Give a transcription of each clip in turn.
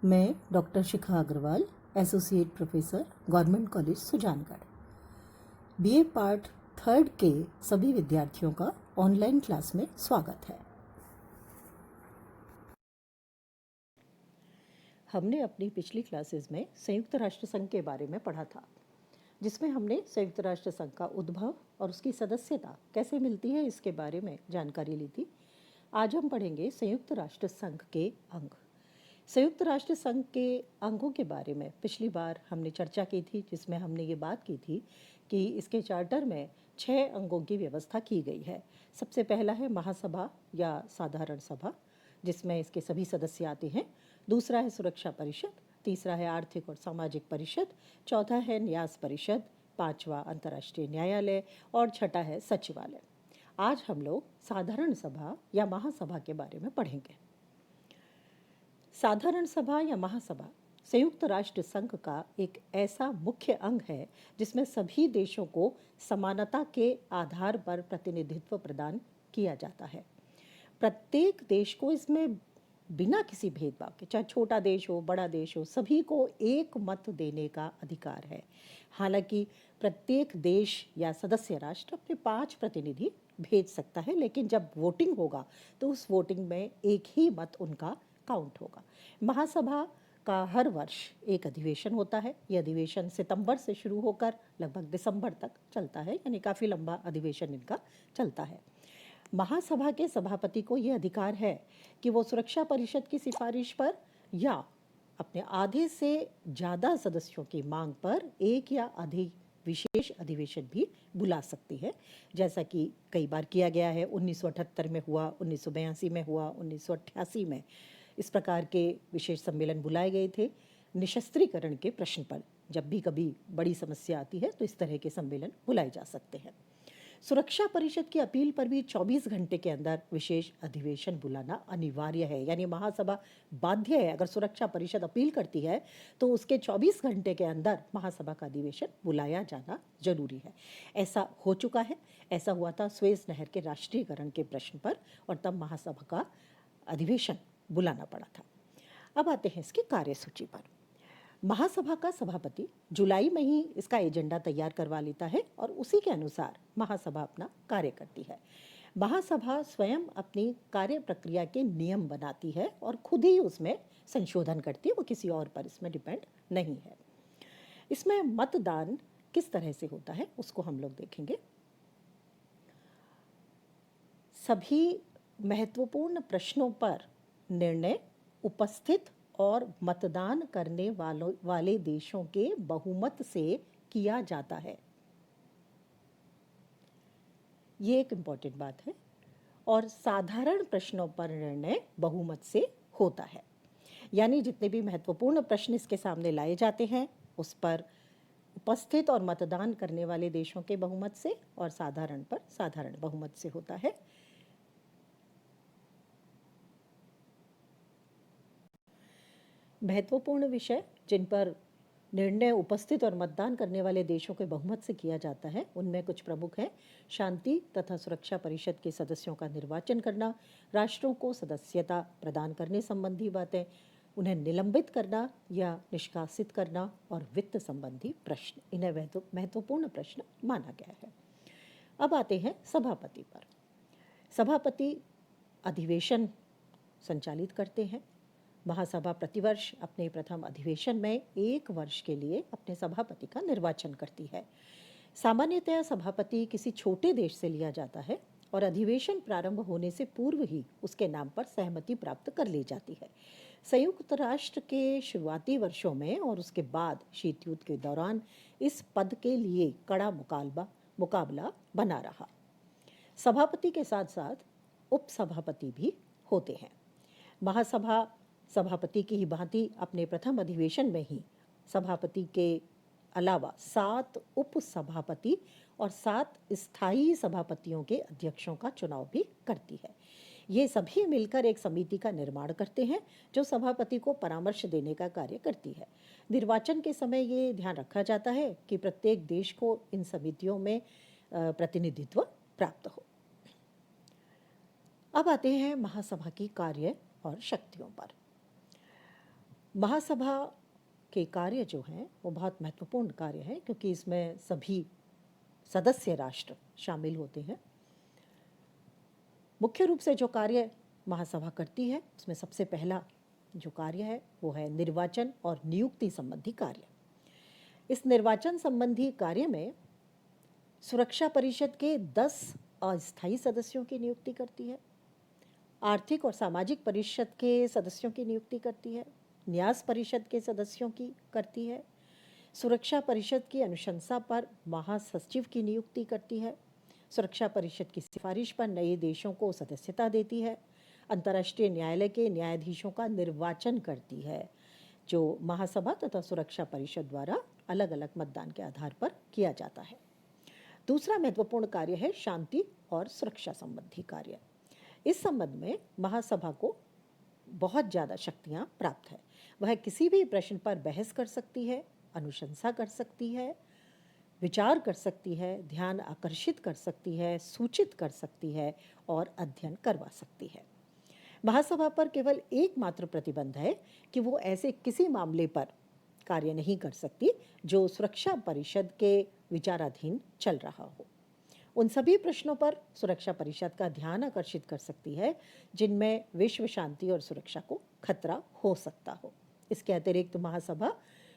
मैं doctor Shikha Agarwal, associate professor, government college Sujangarh. BA part third के सभी विद्यार्थियों का ऑनलाइन क्लास में स्वागत है। हमने अपनी पिछली क्लासेस में संयुक्त राष्ट्र संघ के बारे में पढ़ा था, जिसमें हमने संयुक्त राष्ट्र संघ का उद्भव और उसकी सदस्यता कैसे मिलती है इसके बारे में जानकारी ली थी। आज हम पढ़ेंगे संयुक्त राष्ट्र संघ के अंग। संयुक्त राष्ट्र संघ के अंगों के बारे में पिछली बार हमने चर्चा की थी, जिसमें हमने ये बात की थी कि इसके चार्टर में 6 अंगों की व्यवस्था की गई है। सबसे पहला है महासभा या साधारण सभा, जिसमें इसके सभी सदस्य आते हैं। दूसरा है सुरक्षा परिषद, तीसरा है आर्थिक और सामाजिक परिषद, चौथा है न्यास परिषद, पांचवा अंतर्राष्ट्रीय न्यायालय और छठा है सचिवालय। आज हम लोग साधारण सभा या महासभा के बारे में पढ़ेंगे। साधारण सभा या महासभा संयुक्त राष्ट्र संघ का एक ऐसा मुख्य अंग है जिसमें सभी देशों को समानता के आधार पर प्रतिनिधित्व प्रदान किया जाता है। प्रत्येक देश को इसमें बिना किसी भेदभाव के, चाहे छोटा देश हो बड़ा देश हो, सभी को एक मत देने का अधिकार है। हालांकि प्रत्येक देश या सदस्य राष्ट्र अपने 5 प्रतिनिधि भेज सकता है, लेकिन जब वोटिंग होगा तो उस वोटिंग में एक ही मत उनका काउंट होगा। महासभा का हर वर्ष एक अधिवेशन होता है। यह अधिवेशन सितंबर से शुरू होकर लगभग दिसंबर तक चलता है, यानी काफ़ी लंबा अधिवेशन इनका चलता है। महासभा के सभापति को यह अधिकार है कि वो सुरक्षा परिषद की सिफारिश पर या अपने आधे से ज़्यादा सदस्यों की मांग पर एक या अधिक विशेष अधिवेशन भी बुला सकती है, जैसा कि कई बार किया गया है। 1978 में हुआ, 1982 में हुआ, 1988 में इस प्रकार के विशेष सम्मेलन बुलाए गए थे। निशस्त्रीकरण के प्रश्न पर जब भी कभी बड़ी समस्या आती है तो इस तरह के सम्मेलन बुलाए जा सकते हैं। सुरक्षा परिषद की अपील पर भी 24 घंटे के अंदर विशेष अधिवेशन बुलाना अनिवार्य है, यानी महासभा बाध्य है। अगर सुरक्षा परिषद अपील करती है तो उसके 24 घंटे के अंदर महासभा का अधिवेशन बुलाया जाना जरूरी है। ऐसा हो चुका है। ऐसा हुआ था स्वेज नहर के राष्ट्रीयकरण के प्रश्न पर, और तब महासभा का अधिवेशन बुलाना पड़ा था। अब आते हैं इसकी कार्यसूची पर। महासभा का सभापति जुलाई में ही इसका एजेंडा तैयार करवा लेता है और उसी के अनुसार महासभा अपना कार्य करती है। महासभा स्वयं अपनी कार्य प्रक्रिया के नियम बनाती है और खुद ही उसमें संशोधन करती है, वो किसी और पर इसमें डिपेंड नहीं है। इसमें मतदान किस तरह से होता है उसको हम लोग देखेंगे। सभी महत्वपूर्ण प्रश्नों पर निर्णय उपस्थित और मतदान करने वाले देशों के बहुमत से किया जाता है। ये एक इम्पॉर्टेंट बात है। और साधारण प्रश्नों पर निर्णय बहुमत से होता है, यानी जितने भी महत्वपूर्ण प्रश्न इसके सामने लाए जाते हैं उस पर उपस्थित और मतदान करने वाले देशों के बहुमत से, और साधारण पर साधारण बहुमत से होता है। महत्वपूर्ण विषय जिन पर निर्णय उपस्थित और मतदान करने वाले देशों के बहुमत से किया जाता है उनमें कुछ प्रमुख हैं। शांति तथा सुरक्षा परिषद के सदस्यों का निर्वाचन करना, राष्ट्रों को सदस्यता प्रदान करने संबंधी बातें, उन्हें निलंबित करना या निष्कासित करना, और वित्त संबंधी प्रश्न, इन्हें महत्वपूर्ण प्रश्न माना गया है। अब आते हैं सभापति पर। सभापति अधिवेशन संचालित करते हैं। महासभा प्रतिवर्ष अपने प्रथम अधिवेशन में 1 वर्ष के लिए अपने सभापति का निर्वाचन करती है। सामान्यतया सभापति किसी छोटे देश से लिया जाता है और अधिवेशन प्रारंभ होने से पूर्व ही उसके नाम पर सहमति प्राप्त कर ली जाती है। संयुक्त राष्ट्र के शुरुआती वर्षों में और उसके बाद शीत युद्ध के दौरान इस पद के लिए कड़ा मुकाबला बना रहा। सभापति के साथ साथ उपसभापति भी होते हैं। महासभा सभापति की ही भांति अपने प्रथम अधिवेशन में ही सभापति के अलावा 7 उपसभापति और 7 स्थायी सभापतियों के अध्यक्षों का चुनाव भी करती है। ये सभी मिलकर एक समिति का निर्माण करते हैं जो सभापति को परामर्श देने का कार्य करती है। निर्वाचन के समय ये ध्यान रखा जाता है कि प्रत्येक देश को इन समितियों में प्रतिनिधित्व प्राप्त हो। अब आते हैं महासभा की कार्य और शक्तियों पर। महासभा के कार्य जो हैं वो बहुत महत्वपूर्ण कार्य हैं, क्योंकि इसमें सभी सदस्य राष्ट्र शामिल होते हैं। मुख्य रूप से जो कार्य महासभा करती है उसमें सबसे पहला जो कार्य है वो है निर्वाचन और नियुक्ति संबंधी कार्य। इस निर्वाचन संबंधी कार्य में सुरक्षा परिषद के 10 अस्थायी सदस्यों की नियुक्ति करती है, आर्थिक और सामाजिक परिषद के सदस्यों की नियुक्ति करती है, न्यास परिषद के सदस्यों की करती है, सुरक्षा परिषद की अनुशंसा पर महासचिव की नियुक्ति करती है, सुरक्षा परिषद की सिफारिश पर नए देशों को सदस्यता देती है, अंतर्राष्ट्रीय न्यायालय के न्यायाधीशों का निर्वाचन करती है, जो महासभा तथा सुरक्षा परिषद द्वारा अलग अलग मतदान के आधार पर किया जाता है। दूसरा महत्वपूर्ण कार्य है शांति और सुरक्षा संबंधी कार्य। इस संबंध में महासभा को बहुत ज़्यादा शक्तियाँ प्राप्त है। वह किसी भी प्रश्न पर बहस कर सकती है, अनुशंसा कर सकती है, विचार कर सकती है, ध्यान आकर्षित कर सकती है, सूचित कर सकती है और अध्ययन करवा सकती है। महासभा पर केवल एकमात्र प्रतिबंध है कि वो ऐसे किसी मामले पर कार्य नहीं कर सकती जो सुरक्षा परिषद के विचाराधीन चल रहा हो। उन सभी प्रश्नों पर सुरक्षा परिषद का ध्यान आकर्षित कर सकती है जिनमें विश्व शांति और सुरक्षा को खतरा हो सकता हो। इसके अतिरिक्त महासभा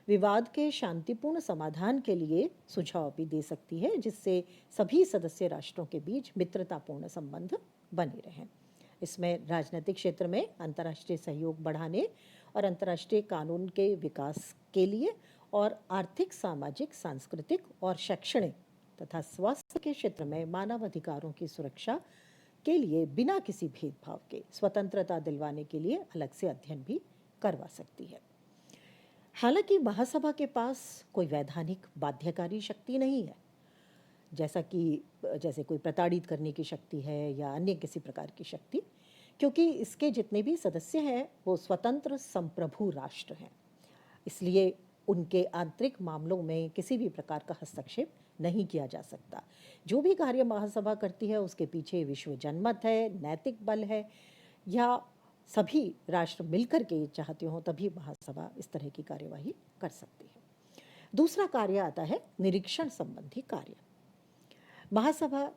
विवाद के शांतिपूर्ण समाधान के लिए सुझाव भी दे सकती है, जिससे सभी सदस्य राष्ट्रों के बीच मित्रतापूर्ण संबंध बने रहें। इसमें राजनीतिक क्षेत्र में अंतर्राष्ट्रीय सहयोग बढ़ाने और अंतर्राष्ट्रीय कानून के विकास के लिए और आर्थिक, सामाजिक, सांस्कृतिक और शैक्षणिक तथा स्वास्थ्य के क्षेत्र में मानव अधिकारों की सुरक्षा के लिए बिना किसी भेदभाव के स्वतंत्रता दिलवाने के लिए अलग से अध्ययन भी करवा सकती है। हालांकि महासभा के पास कोई वैधानिक बाध्यकारी शक्ति नहीं है, जैसे कोई प्रताड़ित करने की शक्ति है या अन्य किसी प्रकार की शक्ति, क्योंकि इसके जितने भी सदस्य हैं वो स्वतंत्र संप्रभु राष्ट्र हैं। इसलिए उनके आंतरिक मामलों में किसी भी प्रकार का हस्तक्षेप नहीं किया जा सकता। जो भी कार्य महासभा करती है उसके पीछे विश्व जनमत है, नैतिक बल है, या सभी राष्ट्र मिलकर के चाहते हों तभी महासभा इस तरह की कार्यवाही कर सकती है। दूसरा कार्य आता है निरीक्षण संबंधी कार्य। महासभा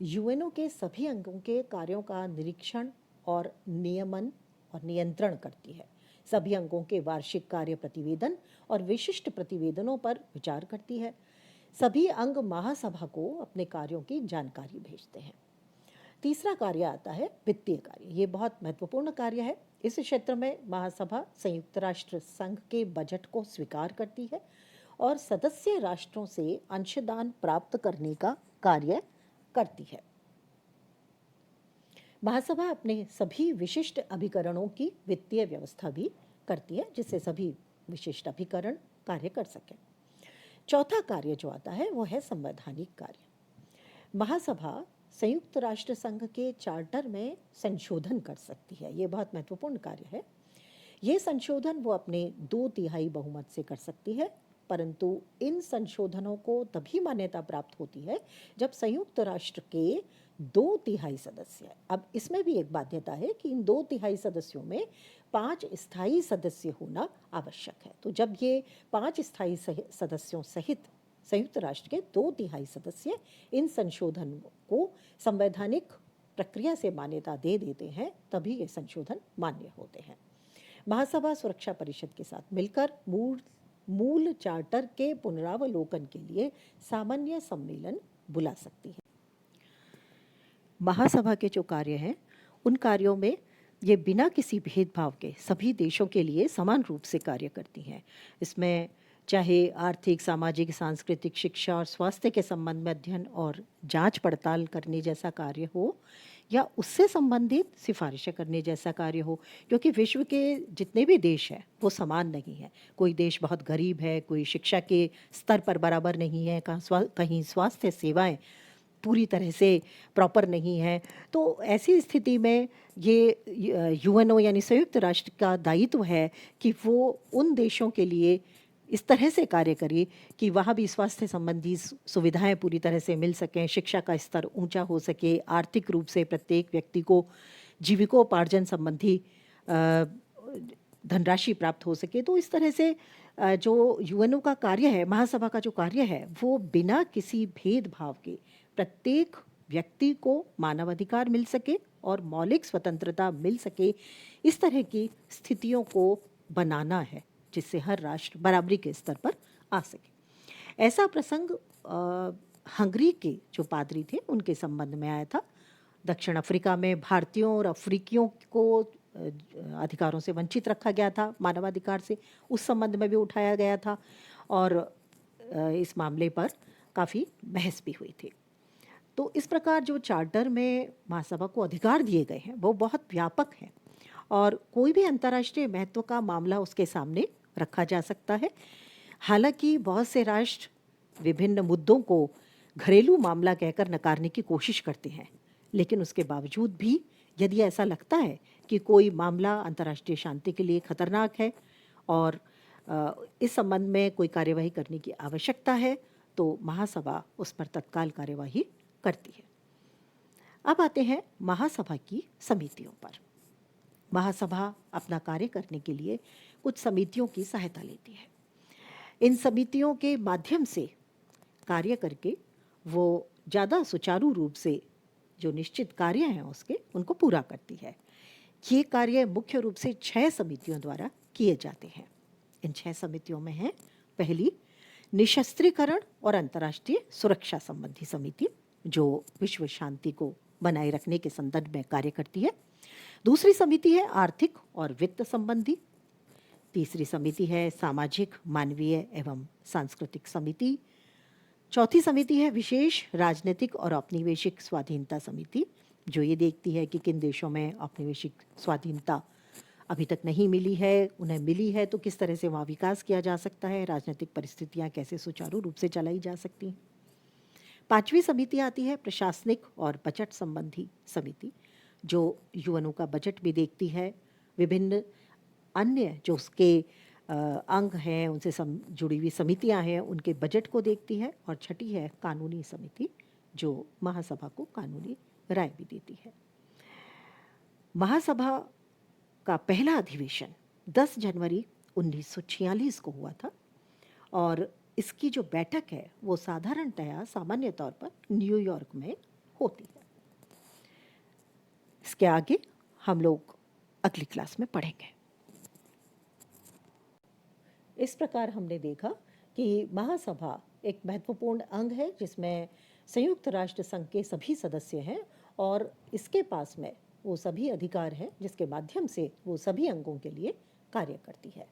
यूएनओ के सभी अंगों के कार्यों का निरीक्षण और नियमन और नियंत्रण करती है। सभी अंगों के वार्षिक कार्य प्रतिवेदन और विशिष्ट प्रतिवेदनों पर विचार करती है। सभी अंग महासभा को अपने कार्यों की जानकारी भेजते हैं। तीसरा कार्य आता है वित्तीय कार्य। ये बहुत महत्वपूर्ण कार्य है। इस क्षेत्र में महासभा संयुक्त राष्ट्र संघ के बजट को स्वीकार करती है और सदस्य राष्ट्रों से अंशदान प्राप्त करने का कार्य करती है। महासभा अपने सभी विशिष्ट अभिकरणों की वित्तीय व्यवस्था भी करती है, जिससे सभी विशिष्ट अभिकरण कार्य कर सकें। चौथा कार्य जो आता है वो है संवैधानिक कार्य। महासभा संयुक्त राष्ट्र संघ के चार्टर में संशोधन कर सकती है। ये बहुत महत्वपूर्ण कार्य है। ये संशोधन वो अपने 2/3 बहुमत से कर सकती है, परंतु इन संशोधनों को तभी मान्यता प्राप्त होती है जब संयुक्त राष्ट्र के 2/3 सदस्य। अब इसमें भी एक बाध्यता है कि इन 2/3 सदस्यों में 5 स्थायी सदस्य होना आवश्यक है। तो जब ये 5 स्थायी सदस्यों सहित संयुक्त राष्ट्र के 2/3 सदस्य इन संशोधन को संवैधानिक प्रक्रिया से मान्यता दे देते हैं, तभी ये संशोधन मान्य होते हैं। महासभा सुरक्षा परिषद के साथ मिलकर मूल चार्टर के पुनरावलोकन के लिए सामान्य सम्मेलन बुला सकती है। महासभा के जो कार्य हैं उन कार्यों में ये बिना किसी भेदभाव के सभी देशों के लिए समान रूप से कार्य करती हैं। इसमें चाहे आर्थिक, सामाजिक, सांस्कृतिक, शिक्षा और स्वास्थ्य के संबंध में अध्ययन और जांच पड़ताल करने जैसा कार्य हो या उससे संबंधित सिफारिशें करने जैसा कार्य हो, क्योंकि विश्व के जितने भी देश हैं वो समान नहीं है। कोई देश बहुत गरीब है, कोई शिक्षा के स्तर पर बराबर नहीं है, कहीं स्वास्थ्य सेवाएं पूरी तरह से प्रॉपर नहीं है। तो ऐसी स्थिति में ये यूएनओ यानी संयुक्त राष्ट्र का दायित्व है कि वो उन देशों के लिए इस तरह से कार्य करे कि वहाँ भी स्वास्थ्य संबंधी सुविधाएं पूरी तरह से मिल सकें, शिक्षा का स्तर ऊंचा हो सके, आर्थिक रूप से प्रत्येक व्यक्ति को जीविकोपार्जन संबंधी धनराशि प्राप्त हो सके। तो इस तरह से जो यूएनओ का कार्य है, महासभा का जो कार्य है, वो बिना किसी भेदभाव के प्रत्येक व्यक्ति को मानवाधिकार मिल सके और मौलिक स्वतंत्रता मिल सके, इस तरह की स्थितियों को बनाना है, जिससे हर राष्ट्र बराबरी के स्तर पर आ सके। ऐसा प्रसंग हंगरी के जो पादरी थे उनके संबंध में आया था। दक्षिण अफ्रीका में भारतीयों और अफ्रीकियों को अधिकारों से वंचित रखा गया था, मानवाधिकार से, उस संबंध में भी उठाया गया था और इस मामले पर काफ़ी बहस भी हुई थी। तो इस प्रकार जो चार्टर में महासभा को अधिकार दिए गए हैं वो बहुत व्यापक हैं और कोई भी अंतर्राष्ट्रीय महत्व का मामला उसके सामने रखा जा सकता है। हालांकि बहुत से राष्ट्र विभिन्न मुद्दों को घरेलू मामला कहकर नकारने की कोशिश करते हैं, लेकिन उसके बावजूद भी यदि ऐसा लगता है कि कोई मामला अंतर्राष्ट्रीय शांति के लिए खतरनाक है और इस संबंध में कोई कार्यवाही करने की आवश्यकता है, तो महासभा उस पर तत्काल कार्यवाही करती है। अब आते हैं महासभा की समितियों पर। महासभा अपना कार्य करने के लिए कुछ समितियों की सहायता लेती है। इन समितियों के माध्यम से कार्य करके वो ज़्यादा सुचारू रूप से जो निश्चित कार्य हैं उसके उनको पूरा करती है। ये कार्य मुख्य रूप से 6 समितियों द्वारा किए जाते हैं। इन 6 समितियों में है, पहली निशस्त्रीकरण और अंतर्राष्ट्रीय सुरक्षा संबंधी समिति, जो विश्व शांति को बनाए रखने के संदर्भ में कार्य करती है। दूसरी समिति है आर्थिक और वित्त संबंधी। तीसरी समिति है सामाजिक, मानवीय एवं सांस्कृतिक समिति। चौथी समिति है विशेष राजनीतिक और औपनिवेशिक स्वाधीनता समिति, जो ये देखती है कि किन देशों में औपनिवेशिक स्वाधीनता अभी तक नहीं मिली है, उन्हें मिली है तो किस तरह से वहाँ विकास किया जा सकता है, राजनीतिक परिस्थितियाँ कैसे सुचारू रूप से चलाई जा सकती हैं। पांचवी समिति आती है प्रशासनिक और बजट संबंधी समिति, जो यूएनओ का बजट भी देखती है, विभिन्न अन्य जो उसके अंग हैं, उनसे जुड़ी हुई समितियां हैं, उनके बजट को देखती है। और छठी है कानूनी समिति, जो महासभा को कानूनी राय भी देती है। महासभा का पहला अधिवेशन 10 जनवरी 1946 को हुआ था और इसकी जो बैठक है वो साधारणतया सामान्य तौर पर न्यूयॉर्क में होती है। इसके आगे हम लोग अगली क्लास में पढ़ेंगे। इस प्रकार हमने देखा कि महासभा एक महत्वपूर्ण अंग है जिसमें संयुक्त राष्ट्र संघ के सभी सदस्य हैं और इसके पास में वो सभी अधिकार हैं जिसके माध्यम से वो सभी अंगों के लिए कार्य करती है।